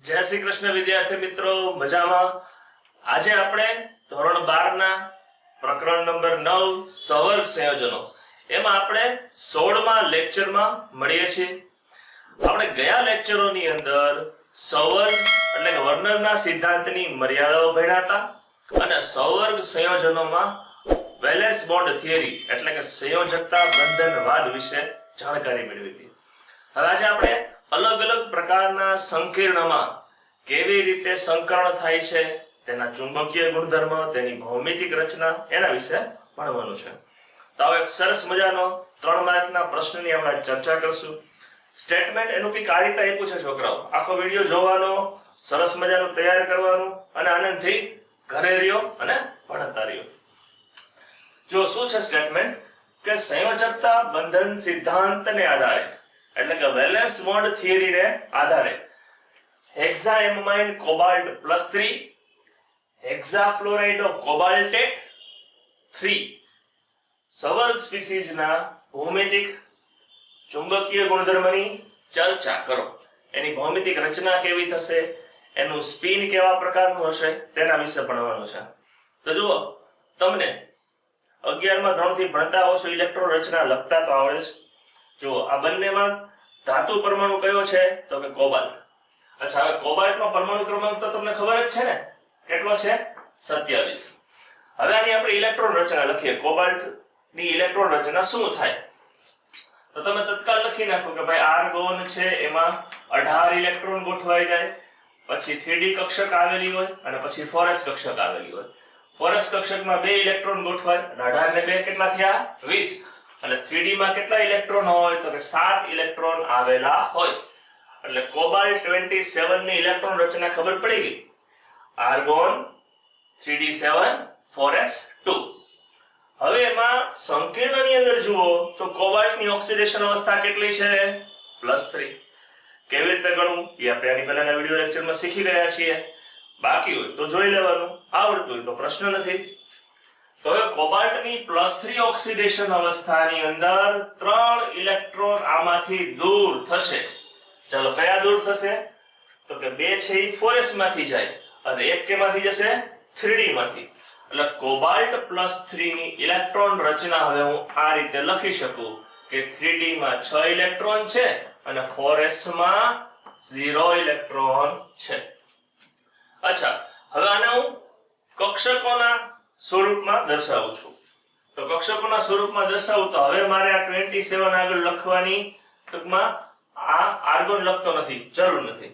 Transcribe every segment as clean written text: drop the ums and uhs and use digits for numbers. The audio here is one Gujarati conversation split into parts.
जय श्री कृष्ण विद्यार्थी मित्रों मजामा। આજે આપણે ધોરણ 12 ના પ્રકરણ નંબર 9 સવર્ગ સંયોજનો એમાં આપણે 16મા લેક્ચરમાં મળીએ છીએ। આપણે ગયા લેક્ચરોની અંદર સવર્ગ એટલે કે વર્નરના સિદ્ધાંતની મર્યાદાઓ ભણ્યા હતા અને સવર્ગ સંયોજનોમાં વેલેન્સ બોન્ડ થિયરી એટલે કે સંયોજકતા બંધનવાદ વિશે જાણકારી મેળવી હતી। હવે આજે આપણે अलग अलग प्रकारना संकीर्णमां केवी रीते संकरण थाय छे, तेना चुंबकीय गुणधर्म, तेनी भौमितिक रचना एना विશે ભણવાનું છે। તો હવે એક સરસ મજાનો 3 માર્કના પ્રશ્નની આપણે ચર્ચા કરશું। સ્ટેટમેન્ટ એનું કઈ આ રીતે આપ્યું છે છોકરાઓ, આખો વિડિયો જોવાનો, સરસ મજાનું તૈયાર કરવાનું અને આનંદથી ઘરે રહ્યો અને ભણતા રહ્યો। જો શું છે સ્ટેટમેન્ટ કે સંયોજકતા બંધન સિદ્ધાંતને આધારે એટલે કે વેલેન્સ બોન્ડ થિયરી ને આધારે હેક્સાએમાઇન કોબાલ્ટ +3 હેક્સાફ્લોરાઇડ ઓફ કોબાલ્ટેટ 3 સવર્ગ સ્પીસીઝ ના ભૌમિતિક ચુંબકીય ગુણધર્મની ચર્ચા કરો। એની ભૌમિતિક રચના કેવી થશે, એનું સ્પિન કેવા પ્રકારનું હશે તેના વિશે ભણવાનું છે। તો જુઓ, તમને 11મા ધોરણથી ભણતા હો છો ઇલેક્ટ્રોન રચના લખતા તો આવડે છે। જો આ બંનેમાં ધાતુ પરમાણુ કયો છે તો કે કોબાલ્ટ। અચ્છા, હવે કોબાલ્ટનો પરમાણુ ક્રમાંક તો તમને ખબર જ છે ને, કેટલો છે 27। હવે આની આપણે ઇલેક્ટ્રોન રચના લખીએ। કોબાલ્ટની ઇલેક્ટ્રોન રચના શું થાય તો તમે તત્કાળ લખી નાખો કે ભાઈ આર્ગોન છે એમાં 18 ઇલેક્ટ્રોન ગોઠવાઈ જાય, પછી 3d કક્ષક આવેલી હોય અને પછી 4s કક્ષક આવેલી હોય। 4s કક્ષકમાં 2 ઇલેક્ટ્રોન ગોઠવાય અને 18 ને 2 કેટલા થયા 20 અને 3d માં કેટલા ઇલેક્ટ્રોન હોય તો કે 7 ઇલેક્ટ્રોન આવેલા હોય। એટલે કોબાલ્ટ 27 ની ઇલેક્ટ્રોન રચના ખબર પડી ગઈ। Argon 3d7 4s2। હવે એમાં સંકીર્ણની અંદર જુઓ તો કોબાલ્ટની ઓક્સિડેશન અવસ્થા કેટલી છે +3। કેવી રીતે ગણવું એ આપણે આની પહેલાના વિડિયો લેક્ચરમાં શીખી ગયા છીએ। બાકી હોય તો જોઈ લેવાનું, આવડતું હોય તો પ્રશ્ન નથી। તો હવે કોબાલ્ટની +3 ઓક્સિડેશન અવસ્થાની અંદર 3 ઇલેક્ટ્રોન આમાંથી દૂર થશે। ચાલો, કયા દૂર થશે તો કે 2 છે એ 4s માંથી જાય અને 1 કેમાંથી જશે 3d માંથી। એટલે કોબાલ્ટ +3 ની ઇલેક્ટ્રોન રચના હવે હું આ રીતે લખી શકું કે 3d માં 6 ઇલેક્ટ્રોન છે અને 4s માં 0 ઇલેક્ટ્રોન છે। અચ્છા, હવે આને હું કક્ષકોના સ્વરૂપમાં દર્શાવું છું। તો કક્ષકોના સ્વરૂપમાં દર્શાવું તો હવે મારે આ 27 આગળ લખવાની ટૂંકમાં આ આર્ગોન લખતો નથી, જરૂર નથી।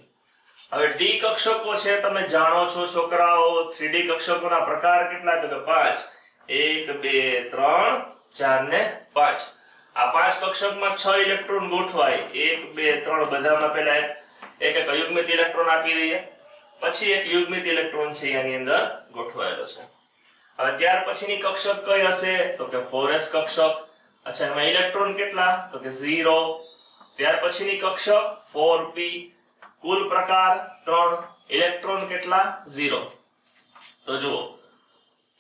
હવે d કક્ષકો છે તમે જાણો છો છોકરાઓ, 3d કક્ષકોના પ્રકાર કેટલા તો કે 5 1 2 3 4 ને 5। આ 5 કક્ષકમાં 6 ઇલેક્ટ્રોન ગોઠવાય, 1 2 3 બધામાં પહેલા એક યુગ્મિત ઇલેક્ટ્રોન આપી દઈએ, પછી એક યુગ્મિત ઇલેક્ટ્રોન છે આની અંદર ગોઠવાયેલો છે। હવે ત્યાર પછીની કક્ષક કઈ હશે તો કે 4s કક્ષક। અચ્છા, એમાં ઇલેક્ટ્રોન કેટલા તો કે 0। ત્યાર પછીની કક્ષક 4p, કુલ પ્રકાર 3, ઇલેક્ટ્રોન કેટલા 0। તો જુઓ,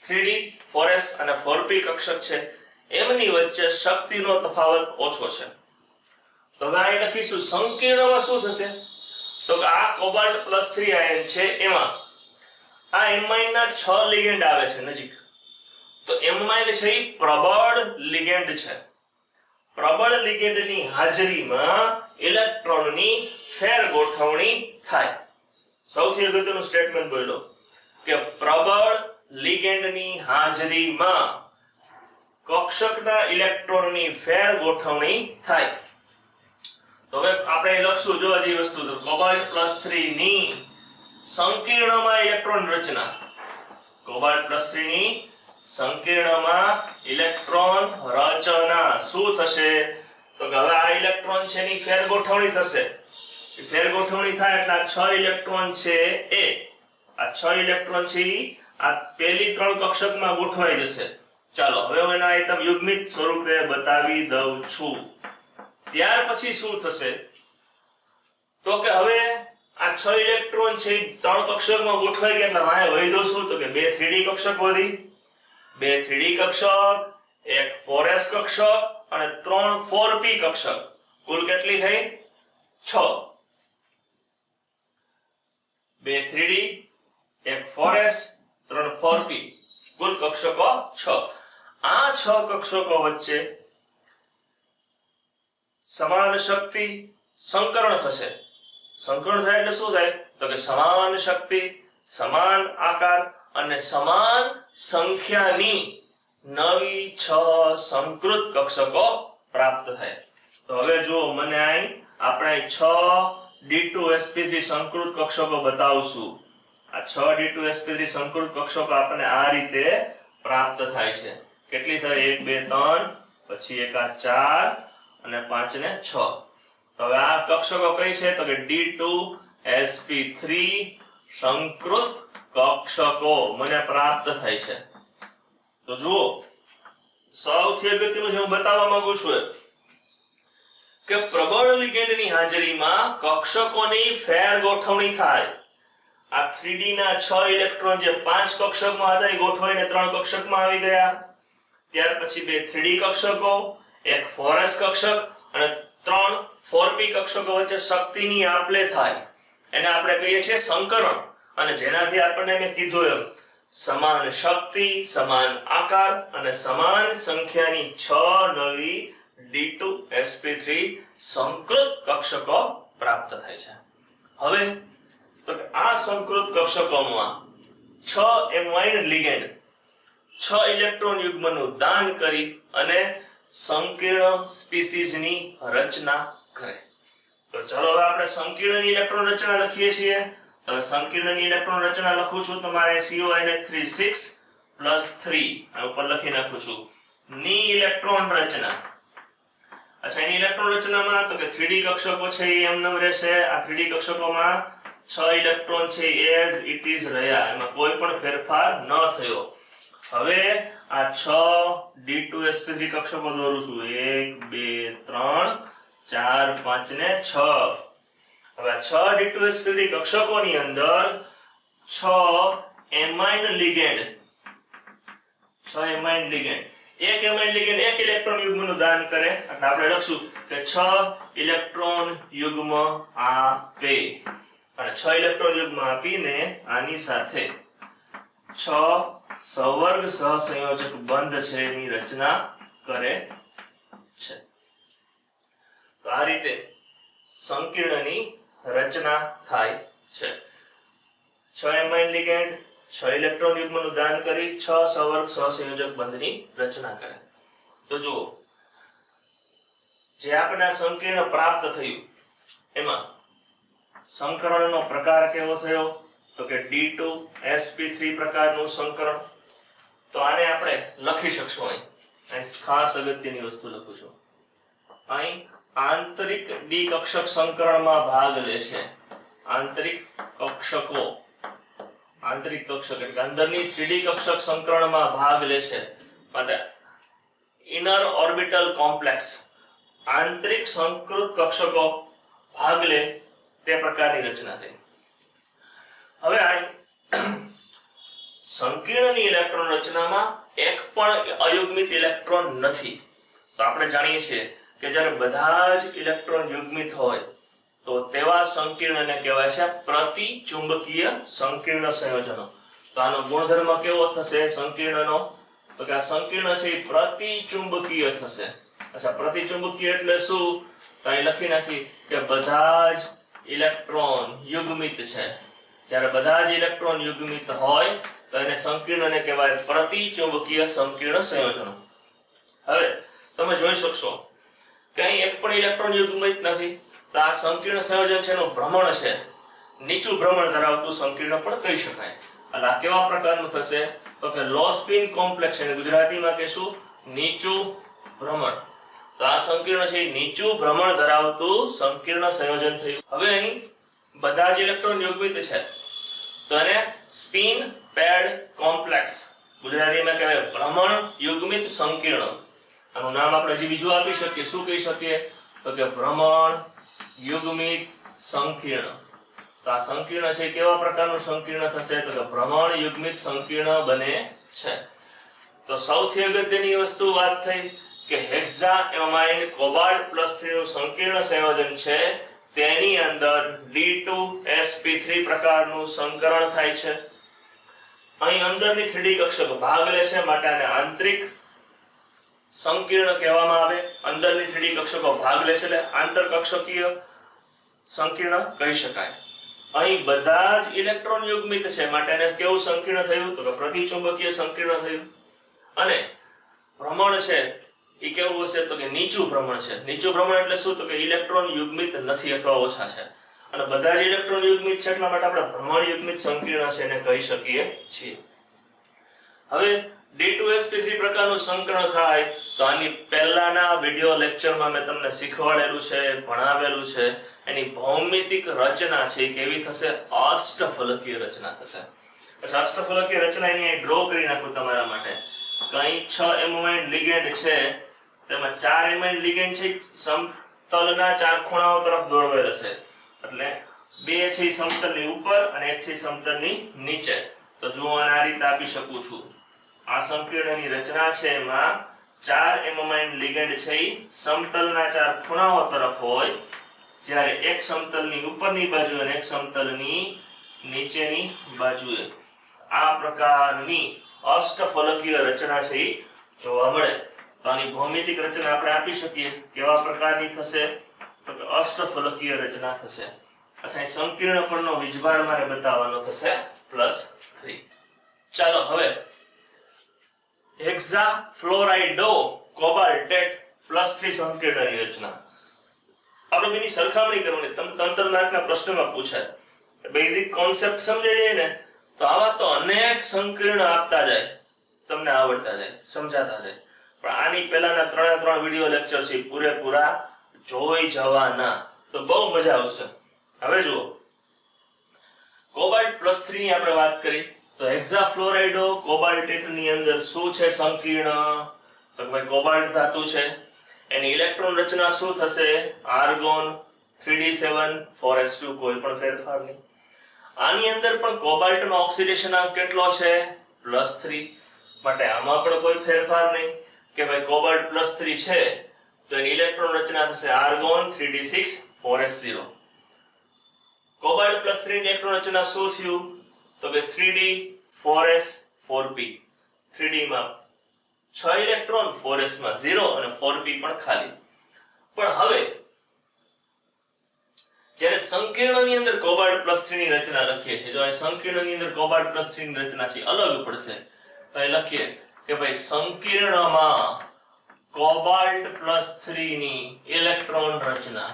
3d 4s અને 4p કક્ષક છે એમની વચ્ચે શક્તિનો તફાવત ઓછો છે। તો હવે અહીં લખીશું સંકીર્ણમાં શું થશે તો કે આ કોબાલ્ટ +3 આયન છે એમાં આ એમાઇન ના 6 લિગેન્ડ આવે છે નજીક। તો એમાઇન છે એ પ્રબળ લિગેન્ડ છે। પ્રબળ લિગેન્ડની હાજરીમાં ઇલેક્ટ્રોનની ફેર ગોઠવણી થાય। સૌથી અગત્યનું સ્ટેટમેન્ટ બોલ્યો કે પ્રબળ લિગેન્ડની હાજરીમાં કક્ષકના ઇલેક્ટ્રોનની ફેર ગોઠવણી થાય। તો હવે આપણે લખશું જો આ વસ્તુ તો કોબાલ્ટ +3 ની સંકીર્ણમાં ઇલેક્ટ્રોન રચના। કોબાલ્ટ +3 ની સંકીર્ણમાં ઇલેક્ટ્રોન રચના શું થશે તો કે હવે આ ઇલેક્ટ્રોન છે ની ફેર ગોઠવણી થશે। ફેર ગોઠવણી થાય એટલે આ 6 ઇલેક્ટ્રોન છે એ આ 6 ઇલેક્ટ્રોન છે આ પહેલી 3 કક્ષકમાં ગોઠવાઈ જશે। ચાલો, હવે હું એના એકદમ યુગ્મિત સ્વરૂપે બતાવી દઉં છું। ત્યાર પછી શું થશે તો કે હવે આ 6 ઇલેક્ટ્રોન છે 3 કક્ષકમાં ગોઠવાઈ ગયા એટલે વાય વધ્યો શું તો કે 2 3d કક્ષક વધી, 2 3d કક્ષક, એક 4s કક્ષક અને 3 4p કક્ષક, કુલ કેટલી થઈ 6। 2 3D, 1 4s, 3 4p, કુલ કક્ષકો 6. આ 6 કક્ષકો વચ્ચે સમાન શક્તિ સંકરણ થશે. સંકરણ થાય એટલે શું થાય? તો કે સમાન શક્તિ, સમાન આકાર અને સમાન સંખ્યાની નવી 6 સંકૃત કક્ષકો પ્રાપ્ત થાય. તો હવે જો મને અહીં આપણે 6 D2sp3 સંકૃત કક્ષકો બતાવશું. આ 6 D2sp3 સંકૃત કક્ષકો આપણને આ રીતે પ્રાપ્ત થાય છે. કેટલી થાય? 1 2 3, પછી એક આ 4 અને 5 ને 6. તો હવે આ કક્ષકો કઈ છે? તો કે D2sp3 સંકૃત કક્ષકો મને પ્રાપ્ત થાય છે. તો જુઓ, સૌથી અગત્યનું જે હું બતાવવા માંગુ છું કે પ્રબળ લિગેન્ડની હાજરીમાં કક્ષકોની ફેર ગોઠવણી થાય. આ 3D ના 6 ઇલેક્ટ્રોન જે 5 કક્ષકમાં હતા એ ગોઠવાઈને 3 કક્ષકમાં આવી ગયા. ત્યાર પછી 2 3D કક્ષકો, એક 4s કક્ષક અને 3 4p કક્ષકો વચ્ચે શક્તિની આપ-લે થાય. એને આપણે કહીએ છીએ સંકરણ. અને જેનાથી આપણને મેં કીધું એમ સમાન શક્તિ, સમાન આકાર અને સમાન સંખ્યાની 6 નવી D2sp3 સંકૃત કક્ષકો પ્રાપ્ત થાય છે. હવે તો કે આ સંકૃત કક્ષકોમાં 6 એમાઇન લિગેન્ડ 6 ઇલેક્ટ્રોન યુગ્મનું દાન કરી અને સંકીર્ણ સ્પીસીઝની રચના કરે. તો ચલો હવે આપણે સંકીર્ણની ઇલેક્ટ્રોન રચના લખીએ છીએ. હવે સંકીર્ણની ઇલેક્ટ્રોન રચના લખું છું. તમારે CONH3 6 +3 આ ઉપર લખી નાખું છું. ની ઇલેક્ટ્રોન રચના. અચ્છા, એની ઇલેક્ટ્રોન રચનામાં તો કે 3D કક્ષકો છે એ એમનેમ રહેશે. આ 3D કક્ષકોમાં 6 ઇલેક્ટ્રોન છે એઝ ઇટ ઇઝ રહ્યા, એમાં કોઈ પણ ફેરફાર ન થયો. હવે આ 6 D2sp3 કક્ષકો દોરું છું. 1 2 3 4 5 ને 6. હવે આ 6 D2sp3 કક્ષકોની અંદર 6 એમાઇન લિગેન્ડ, 6 એમાઇન લિગેન્ડ, એક એમાઇન લિગેન્ડ એક ઇલેક્ટ્રોન યુગ્મનું દાન કરે એટલે આપણે લખશું કે 6 ઇલેક્ટ્રોન યુગ્મ આપે. અને 6 ઇલેક્ટ્રોન યુગ્મ આપીને આની સાથે 6 સવર્ગ સહસંયોજક બંધ છે એની રચના કરે છે. તો આ રીતે સંકીર્ણની રચના થાય છે. 6 એમાઇન લિગેન્ડ 6 ઇલેક્ટ્રોન યુગ્મનું દાન કરી 6 સવર્ગ સહસંયોજક બંધની રચના કરે. તો જુઓ, જે આપણે સંકીર્ણ પ્રાપ્ત થયું એમાં સંકરણનો પ્રકાર કેવો થયો? તો કે D2sp3 પ્રકારનું સંકરણ. તો આને આપણે લખી શકશું. અહીં ખાસ અગત્યની વસ્તુ લખું છું. અહીં આંતરિક દ્વિકક્ષક સંકરણમાં ભાગ લે છે. આંતરિક કક્ષકો, આંતરિક કક્ષક એટલે અંદરની 3D કક્ષક સંકરણમાં ભાગ લે છે. માટે ઇનર ઓર્બિટલ કોમ્પ્લેક્સ, આંતરિક સંકૃત કક્ષકો ભાગ લે તે પ્રકારની રચના થઈ. હવે આ સંકીર્ણની ઇલેક્ટ્રોન રચનામાં એક પણ અયુગ્મિત ઇલેક્ટ્રોન નથી. તો આપણે જાણીએ છીએ કે જ્યારે બધા જ ઇલેક્ટ્રોન યુગ્મિત હોય તો તેવા સંકીર્ણને કહેવાય છે પ્રતિચુંબકીય સંકીર્ણ સંયોજનો. તો આનો ગુણધર્મ કેવો થશે સંકીર્ણનો? તો કે આ સંકીર્ણ છે એ પ્રતિચુંબકીય થશે. અચ્છા, પ્રતિચુંબકીય એટલે શું? તો અહીં લખી નાખી કે બધા જ ઇલેક્ટ્રોન યુગ્મિત છે. જ્યારે બધા જ ઇલેક્ટ્રોન યુગ્મિત હોય તો એને સંકીર્ણને કહેવાય પ્રતિચુંબકીય સંકીર્ણ સંયોજનો. હવે તમે જોઈ શકશો કે અહીં એક પણ ઇલેક્ટ્રોન યુગ્મિત નથી. તો આ સંકીર્ણ સંયોજન છે એનું ભ્રમણ છે નીચું ભ્રમણ ધરાવતું સંકીર્ણ પણ કહી શકાય. એટલે આ કેવા પ્રકારનું થશે? તો કે લો સ્પિન કોમ્પ્લેક્સ, એને ગુજરાતીમાં કહેશું નીચું ભ્રમણ. તો આ સંકીર્ણ છે નીચું ભ્રમણ ધરાવતું સંકીર્ણ સંયોજન થયું. હવે અહીં બધા જ ઇલેક્ટ્રોન યુગ્મિત છે તો એને સ્પિન પેડ કોમ્પ્લેક્સ, ગુજરાતીમાં કહેવાય ભ્રમણ યુગ્મિત સંકીર્ણ. આનું નામ આપણે હજી બીજું આપી શકીએ. શું કહી શકીએ? તો કે ભ્રમણ યુગ્મિત સંકીર્ણ. તો આ સંકીર્ણ છે કેવા પ્રકારનું સંકીર્ણ થશે? તો કે ભ્રમણ યુગ્મિત સંકીર્ણ બને છે. તો સૌથી અગત્યની વસ્તુ વાત થઈ કે હેક્ઝા એમાઇન કોબાલ્ટ +3 નું સંકીર્ણ સંયોજન છે તેની અંદર D2sp3 પ્રકારનું સંકરણ થાય છે. અહીં અંદરની 3D કક્ષકો ભાગ લે છે માટે આને આંતરિક સંકીર્ણ કહેવામાં આવે. અંદરની 3D કક્ષકો ભાગ લે છે એટલે આંતરકક્ષકીય સંકીર્ણ કહી શકાય. અહીં બધા જ ઇલેક્ટ્રોન યુગ્મિત છે માટે એને કેવું સંકીર્ણ થયું તો કે પ્રતિચુંબકીય સંકીર્ણ થયું. અને ભ્રમણ છે એ કેવું હશે તો કે નીચું ભ્રમણ છે. નીચું ભ્રમણ એટલે શું તો કે ઇલેક્ટ્રોન યુગ્મિત નથી અથવા ઓછા છે. અને બધા જ ઇલેક્ટ્રોન યુગ્મિત છે એટલા માટે આપણે ભ્રમણ યુગ્મિત સંકીર્ણ છે એને કહી શકીએ છીએ. હવે D2sp3 પ્રકારનું સંકરણ થાય તો આની પહેલાના વિડિયો લેક્ચરમાં મેં તમને શીખવાડેલું છે, ભણાવેલું છે. એની ભૌમિતિક રચના છે એ કેવી થશે? અષ્ટફલકીય રચના થશે. પછી અષ્ટફલકીય રચના એની ડ્રો કરી નાખું તમારા માટે. કઈ 6 એમોમાઇન લિગેન્ડ છે તેમાં 4 એમોમાઇન લિગેન્ડ છે સમતલના 4 ખૂણાઓ તરફ દોરવેલ હશે. એટલે 2 છે સમતલની ઉપર અને 1 છે સમતલની નીચે. તો જો આ રીતે આપી શકું છું. આ સંકીર્ણની રચના છે એમાં 4 એમોમાઇન લિગેન્ડ છે એ સમતલના 4 ખૂણાઓ તરફ હોય, જ્યારે એક સમતલની ઉપરની બાજુ અને એક સમતલની નીચેની બાજુએ આ પ્રકારની અષ્ટફલકીય રચના છે એ જોવા મળે. તો આની ભૌમિતિક રચના આપણે આપી શકીએ. કેવા પ્રકારની થશે તો કે અષ્ટફલકીય રચના થશે. અચ્છા, એ સંકીર્ણ પરનો વીજભાર મારે બતાવવાનો થશે +3. ચાલો હવે હેક્ઝા ફ્લોરાઇડો કોબાલ્ટેટ +3 સંકીર્ણની રચના આપણે બેની સરખામણી કરવાની. તંત્ર માર્કના પ્રશ્નમાં પૂછાય. બેઝિક કોન્સેપ્ટ સમજાઈ જાય ને તો આવા તો અનેક સંકીર્ણ આપતા જાય, તમને આવડતા જાય, સમજાતા જાય. પણ આની પહેલાના 3 વિડિયો લેક્ચર છે પૂરેપૂરા જોઈ જવાના તો બહુ મજા આવશે. હવે જુઓ, કોબાલ્ટ +3 ની આપણે વાત કરી તો હેક્ઝાફ્લોરાઇડો કોબાલ્ટેટ ની અંદર શું છે સંકીર્ણ તો કે ભાઈ કોબાલ્ટ ધાતુ છે. એની ઇલેક્ટ્રોન રચના શું થશે? આર્ગોન 3d7 4s2, કોઈ પણ ફેરફાર નહીં. આની અંદર પણ કોબાલ્ટનો ઓક્સિડેશનાંક કેટલો છે? +3. માટે આમાં પણ કોઈ ફેરફાર નહીં કે ભાઈ કોબાલ્ટ +3 છે તો એની ઇલેક્ટ્રોન રચના થશે આર્ગોન 3d6 4s0. કોબાલ્ટ +3 ની ઇલેક્ટ્રોન રચના શું થયું તો કે 3d 4s 4p. 3d માં 6 ઇલેક્ટ્રોન, 4s માં 0 અને 4p પણ ખાલી. પણ હવે જ્યારે સંકીર્ણની અંદર કોબાલ્ટ +3 ની રચના લખીએ છીએ, જો આ સંકીર્ણની અંદર કોબાલ્ટ +3 ની રચના છે અલગ પડશે તો એ લખીએ કે ભાઈ સંકીર્ણમાં કોબાલ્ટ +3 ની ઇલેક્ટ્રોન રચના.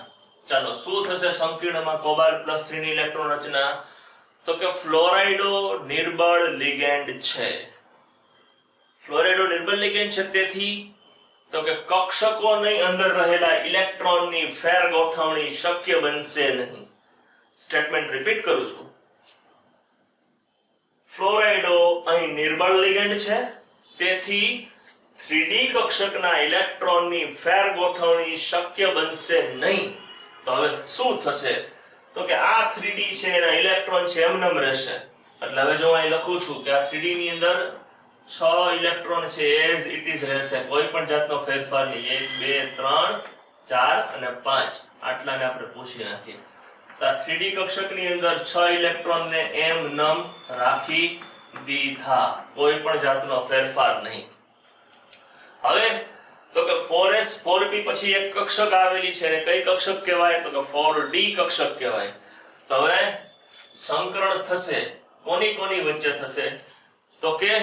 ચાલો, શું થશે સંકીર્ણમાં કોબાલ્ટ +3 ની ઇલેક્ટ્રોન રચના તો કે ફ્લોરાઇડો નિર્બળ લિગેન્ડ છે. ફ્લોરાઇડો નિર્બળ લિગેન્ડ છે તેથી તો કે કક્ષકોની અંદર રહેલા ઇલેક્ટ્રોનની ફેર ગોઠવણી શક્ય બનશે નહીં. સ્ટેટમેન્ટ રિપીટ કરું છું. ફ્લોરાઇડો અહીં નિર્બળ લિગેન્ડ છે તેથી 3D કક્ષકના ઇલેક્ટ્રોનની ફેર ગોઠવણી શક્ય બનશે નહીં. તો હવે શું થશે તો કે આ 3D છે એના ઇલેક્ટ્રોન છે એમનેમ રહેશે. એટલે હવે જો અહીં લખું છું કે આ 3D ની અંદર 6 ઇલેક્ટ્રોન છે એઝ ઇટ ઇઝ રહેશે, કોઈ પણ જાતનો ફેરફાર નહીં. 1 2 3 4 અને 5 આટલાને આપણે પૂછી નાખીએ. તો આ 3D કક્ષકની અંદર 6 ઇલેક્ટ્રોન ને એમનેમ રાખી દીધા, કોઈ પણ જાતનો ફેરફાર નહીં. હવે તો કે 4s 4p પછી એક કક્ષક આવેલી છે અને કઈ કક્ષક કહેવાય તો કે 4d કક્ષક કહેવાય. તો હવે સંકરણ થશે કોની કોની વચ્ચે થશે તો કે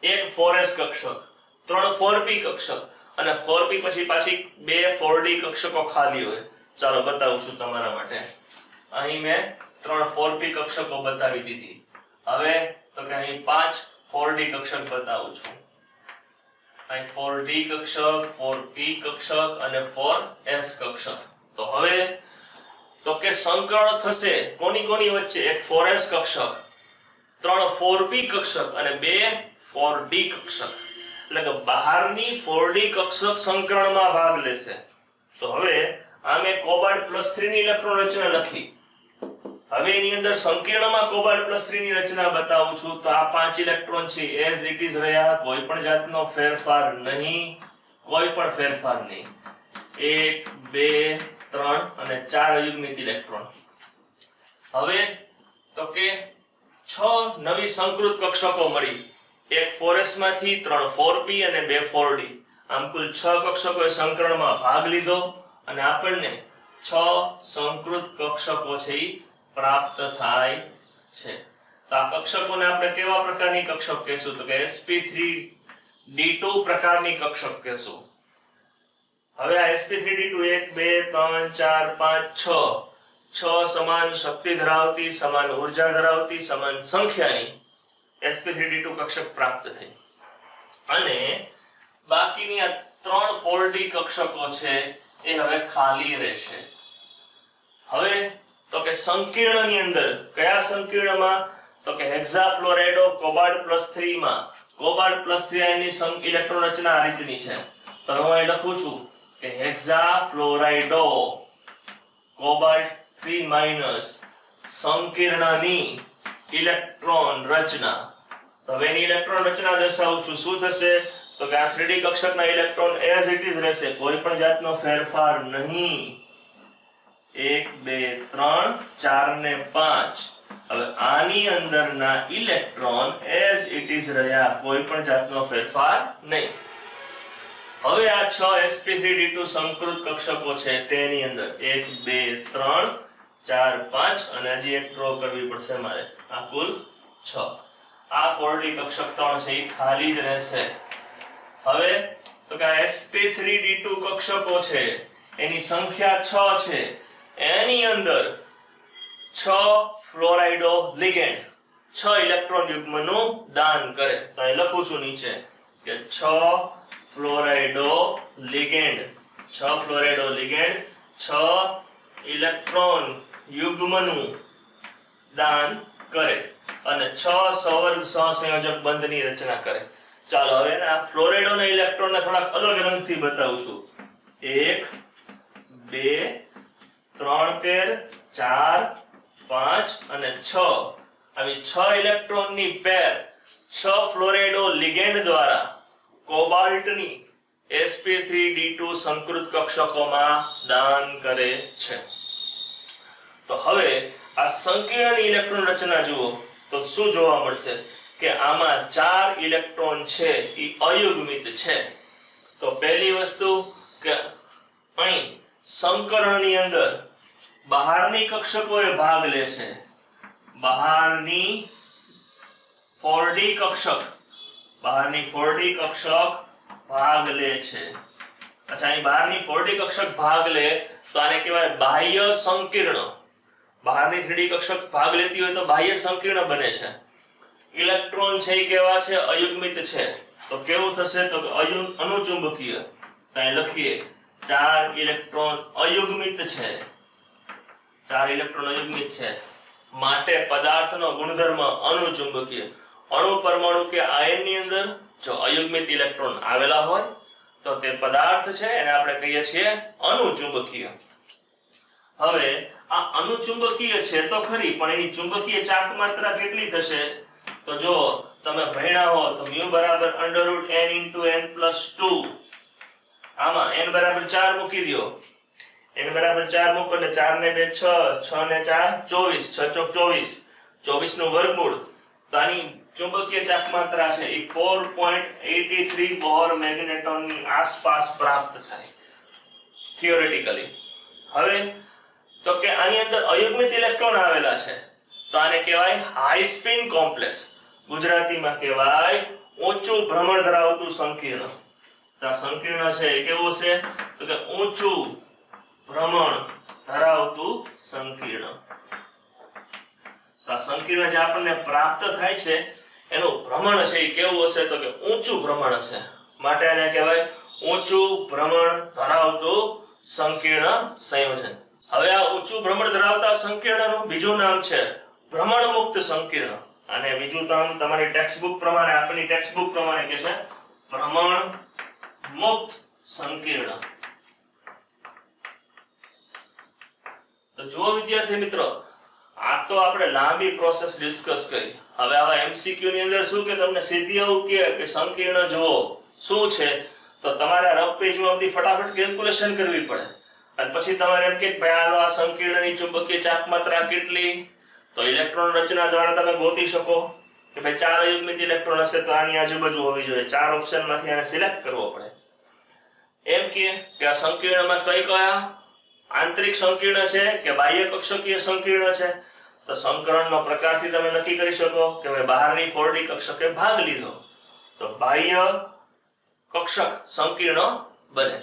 એક 4s કક્ષક, 3 4p કક્ષક અને 4p પછી પાછી 2 4d કક્ષકો ખાલી હોય. ચાલો બતાવું છું તમારા માટે. અહીં મેં 3 4p કક્ષકો બતાવી દીધી. હવે તો કે અહીં 5 4d કક્ષક બતાવું છું. અહીં 4d કક્ષક, 4p કક્ષક અને 4s કક્ષક. તો હવે તો કે સંકરણ થશે કોની કોની વચ્ચે? એક 4s કક્ષક, 3 4p કક્ષક અને 2 4d કક્ષક. એટલે કે બહારની 4d કક્ષક સંકરણમાં ભાગ લેશે. તો હવે આ મેં કોબાલ્ટ +3 ની ઇલેક્ટ્રોન રચના લખી. હવે એની અંદર સંકીર્ણમાં કોબાલ્ટ +3 ની રચના બતાવું છું. તો આ 5 ઇલેક્ટ્રોન છે એઝ ઇટ ઇઝ રહ્યા, કોઈ પણ જાતનો ફેરફાર નહીં, કોઈ પણ ફેરફાર નહીં. 1 2 3 અને 4 અયુગ્મિત ઇલેક્ટ્રોન. હવે તો કે 6 નવી સંકૃત કક્ષકો મળી. એક 4s માંથી 3 4p અને 2 4d. આમ કુલ 6 કક્ષકોએ સંકરણમાં ભાગ લીધો અને આપણને 6 સંકૃત કક્ષકો છે ઈ પ્રાપ્ત થાય છે. તો આ કક્ષકોને આપણે કેવા પ્રકારની કક્ષક કહેશું? તો કે sp3d2 પ્રકારની કક્ષક કહેશું. હવે આ sp3d2 1 2 3 4 5 6 સમાન શક્તિ ધરાવતી, સમાન ઊર્જા ધરાવતી, સમાન સંખ્યાની sp3d2 કક્ષક પ્રાપ્ત થઈ. અને બાકીની આ 3 4d કક્ષકો છે એ હવે ખાલી રહેશે. હવે તો કે સંકીર્ણની અંદર કયા સંકીર્ણમાં? તો કે હેક્સાફ્લોરાઇડો કોબાલ્ટ +3 માં કોબાલ્ટ +3 આયનની ઇલેક્ટ્રોન રચના આ રીતની છે. તો હું અહીં લખું છું કે હેક્સાફ્લોરાઇડો કોબાલ્ટ 3- સંકીર્ણની ઇલેક્ટ્રોન રચના. તો હવે એની ઇલેક્ટ્રોન રચના દર્શાવું છું. શું થશે? તો કે આ 3d કક્ષકના ઇલેક્ટ્રોન એઝ ઇટ ઇઝ રહેશે, કોઈ પણ જાતનો ફેરફાર નહીં. 1 2 3 4 ને 5. હવે આની અંદરના ઇલેક્ટ્રોન એઝ ઇટ ઇઝ રહ્યા, કોઈ પણ જાતનો ફેરફાર નહીં. હવે આ 6 sp3d2 સંકૃત કક્ષકો છે તેની અંદર 1 2 3 4 5 અને હજી એક ડ્રો કરવી પડશે મારે. આ કુલ 6. આ 4d કક્ષક 3 છે એ ખાલી જ રહેશે. હવે તો કે આ sp3d2 કક્ષકો છે એની સંખ્યા 6 છે. એની અંદર 6 ફ્લોરાઇડો લિગેન્ડ 6 ઇલેક્ટ્રોન યુગ્મનું દાન કરે. તો અહીં લખું છું નીચે કે 6 ફ્લોરાઇડો લિગેન્ડ 6 ઇલેક્ટ્રોન યુગ્મનું દાન કરે અને 6 સવર્ગ સહસંયોજક બંધની રચના કરે. ચાલો હવે આ ફ્લોરાઇડોના ઇલેક્ટ્રોનને થોડાક અલગ રંગથી બતાવું છું. 1 2 3 પેર 4 5 અને 6. આવી 6 ઇલેક્ટ્રોનની પેર 6 ફ્લોરાઇડો લિગેન્ડ દ્વારા કોબાલ્ટની sp3d2 સંકૃત કક્ષકોમાં દાન કરે છે. તો હવે આ સંકીર્ણ ઇલેક્ટ્રોન રચના જુઓ તો શું જોવા મળશે કે આમાં 4 ઇલેક્ટ્રોન છે એ અયુગ્મિત છે. તો પહેલી વસ્તુ કે અહીં સંકરણની અંદર બહારની કક્ષકોએ ભાગ લે છે. બહારની 4d કક્ષક ભાગ લે છે. અચ્છા, અહીં બહારની 4d કક્ષક ભાગ લે તો આને કહેવાય બાહ્ય સંકીર્ણ. બહારની 3d કક્ષક ભાગ લેતી હોય તો બાહ્ય સંકીર્ણ બને છે. ઇલેક્ટ્રોન છે એ કેવા છે? અયુગ્મિત છે. તો કેવું થશે? તો અનુચુંબકીય. તો અહીં લખીએ 4 ઇલેક્ટ્રોન અયુગ્મિત છે. 4 ઇલેક્ટ્રોન અયુગ્મિત છે માટે પદાર્થનો ગુણધર્મ અનુચુંબકીય. અણુ પરમાણુ કે આયનની અંદર જો અયુગ્મિત ઇલેક્ટ્રોન આવેલા હોય તો તે પદાર્થ છે એને આપણે કહીએ છીએ અનુચુંબકીય. હવે આ અનુચુંબકીય છે તો ખરી, પણ એની ચુંબકીય ચાક માત્રા કેટલી થશે? તો જો તમે ભણ્યા હો તો μ √n * n+2. આમાં n = 4 મૂકી દો. n = 4 મૂકો એટલે 4 ને 2 6, 6 ને 4 24, 6 ચોક 24, 24 નું વર્ગમૂળ. તો આની ચુંબકીય ચાક માત્રા છે એ 4.83 બોર મેગ્નેટોનની આસપાસ પ્રાપ્ત થાય થિયોરેટિકલી. હવે તો કે આની અંદર અયુગ્મિત ઇલેક્ટ્રોન આવેલા છે તો આને કહેવાય હાઈ સ્પિન કોમ્પ્લેક્સ. ગુજરાતીમાં કહેવાય ઊંચું ભ્રમણ ધરાવતું સંકીર્ણ. આ સંકીર્ણ છે એ કેવું છે? તો કે ઊંચું ભ્રમણ ધરાવતું સંકીર્ણ. આ સંકીર્ણ જે આપણને પ્રાપ્ત થાય છે એનું ભ્રમણ છે એ કેવું હશે? તો કે ઊંચું ભ્રમણ હશે. માટે આને કહેવાય ઊંચું ભ્રમણ ધરાવતું સંકીર્ણ સંયોજન. હવે આ ઊંચું ભ્રમણ ધરાવતા સંકીર્ણનું બીજું નામ છે ભ્રમણ મુક્ત સંકીર્ણ. અને બીજું નામ તમારી ટેક્સ્ટબુક પ્રમાણે આપણી ટેક્સ્ટબુક પ્રમાણે કે છે ભ્રમણ મુક્ત સંકીર્ણ. તો જુઓ વિદ્યાર્થી મિત્રો, આ તો આપણે લાંબી પ્રોસેસ ડિસ્કસ કરી. હવે આવા એમસીક્યુ ની અંદર શું કે તમને સીધી એવું કે સંકીર્ણ જુઓ શું છે તો તમારે રફ પેજમાં બધી ફટાફટ કેલ્ક્યુલેશન કરવી પડે. અને પછી તમારે એમ કે ભાઈ આનો આ સંકીર્ણની ચુંબકીય ચાપ માત્રા કેટલી, તો ઇલેક્ટ્રોન રચના દ્વારા તમે ગોતી શકો કે ભાઈ 4 અયુગ્મિત ઇલેક્ટ્રોન હશે તો આની આજુબાજુ હોવી જોઈએ. 4 ઓપ્શનમાંથી આને સિલેક્ટ કરવો પડે. એમ કે આ સંકીર્ણમાં કયા આંતરિક સંકીર્ણ છે કે બાહ્ય કક્ષકીય સંકીર્ણ છે, તો સંકરણનો પ્રકારથી તમે નક્કી કરી શકો કે ભાઈ બહારની 4D કક્ષકે ભાગ લીધો તો બાહ્ય કક્ષક સંકીર્ણ બને.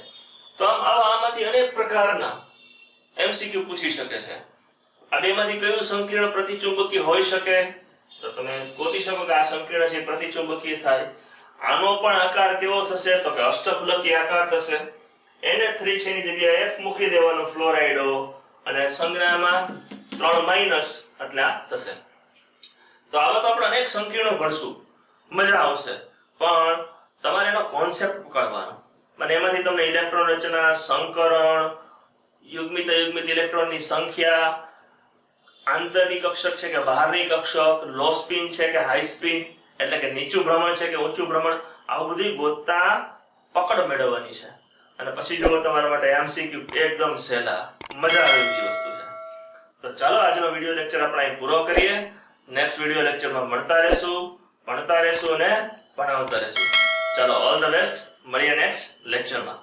તો આમાંથી અનેક પ્રકારના MCQ પૂછી શકે છે. આ બેમાંથી કયું સંકીર્ણ પ્રતિચુંબકીય હોઈ શકે, તો તમે ગોતી શકો કે આ સંકીર્ણ છે પ્રતિચુંબકીય થાય. આનો પણ આકાર કેવો થશે, તો કે અષ્ટફલકીય આકાર થશે. Na3 છે એની જગ્યાએ F મૂકી દેવાનો ફ્લોરાઇડો અને સંજ્ઞામાં 3 એટલે આ થશે. તો આવા તો આપણે અનેક સંકીર્ણો ભણશું, મજા આવશે, પણ તમારે એનો કોન્સેપ્ટ પકડવાનો. અને એમાંથી તમને ઇલેક્ટ્રોન રચના, સંકરણ, યુગ્મિત અયુગ્મિત ઇલેક્ટ્રોનની સંખ્યા, આંતરિક કક્ષક છે કે બહારની કક્ષક, લો સ્પિન છે કે હાઈ સ્પિન એટલે કે નીચું ભ્રમણ છે કે ઊંચું ભ્રમણ, આવું બધું ગોતતા પકડ મેળવવાની છે. અને પછી જો તમારા માટે MCQ એકદમ સહેલા, મજા આવે એવી વસ્તુ છે. તો ચાલો આજનો વિડિયો લેક્ચર આપણે અહીં પૂરો કરીએ. નેક્સ્ટ વિડિયો લેક્ચરમાં મળતા રહેશું, ભણતા રહેશું અને ભણાવતા રહેશું. ચાલો, ઓલ ધ બેસ્ટ. મળીએ નેક્સ્ટ લેક્ચરમાં.